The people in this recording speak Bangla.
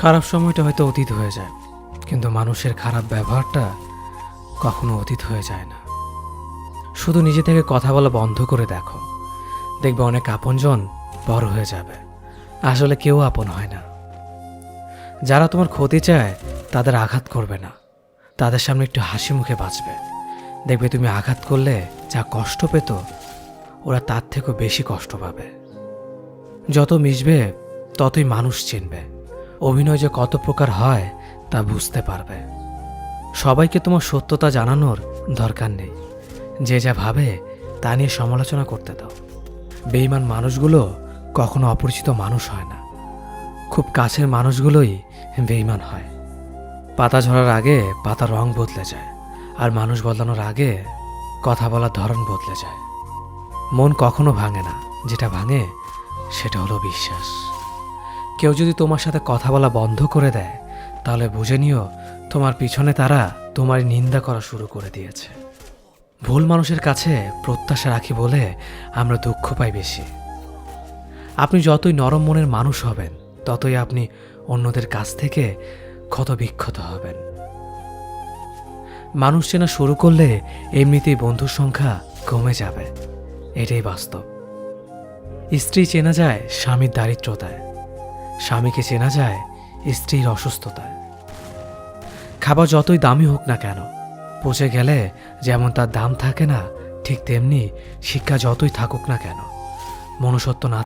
খারাপ সময়টা হয়তো অতীত হয়ে যায়, কিন্তু মানুষের খারাপ ব্যবহারটা কখনো অতীত হয়ে যায় না। শুধু নিজে থেকে কথা বলা বন্ধ করে দেখো, দেখবে অনেক আপনজন বড় হয়ে যাবে। আসলে কেউ আপন হয় না। যারা তোমার ক্ষতি চায় তাদের আঘাত করবে না, তাদের সামনে একটু হাসি মুখে বাঁচবে। দেখবে তুমি আঘাত করলে যা কষ্ট পেত, ওরা তার থেকেও বেশি কষ্ট পাবে। যত মিশবে ততই মানুষ চিনবে। অভিনয় যে কত প্রকার হয় তা বুঝতে পারবে। সবাইকে তোমার সত্যতা জানানোর দরকার নেই। যে যা ভাবে তা নিয়ে সমালোচনা করতে দাও। বেঈমান মানুষগুলো কখনো অপরিচিত মানুষ হয় না, খুব কাছের মানুষগুলোই বেঈমান হয়। পাতা ঝরার আগে পাতার রং বদলে যায়, আর মানুষ বদলানোর আগে কথা বলার ধরন বদলে যায়। মন কখনো ভাঙে না, যেটা ভাঙে সেটা হলো বিশ্বাস। কেউ যদি তোমার সাথে কথা বলা বন্ধ করে দেয়, তাহলে বুঝে নিও তোমার পিছনে তারা তোমার নিন্দা করা শুরু করে দিয়েছে। ভুল মানুষের কাছে প্রত্যাশা রাখি বলে আমরা দুঃখ পাই বেশি। আপনি যতই নরম মনের মানুষ হবেন, ততই আপনি অন্যদের কাছ থেকে ক্ষত বিক্ষত হবেন। মানুষ চেনা শুরু করলে এমনিতেই বন্ধুর সংখ্যা কমে যাবে, এটাই বাস্তব। স্ত্রী চেনা যায় স্বামীর দারিদ্রতায়, স্বামীকে চেনা যায় স্ত্রীর অসুস্থতায়। খাবার যতই দামি হোক না কেন, পচে গেলে যেমন তার দাম থাকে না, ঠিক তেমনি শিক্ষা যতই থাকুক না কেন, মনুষ্যত্ব না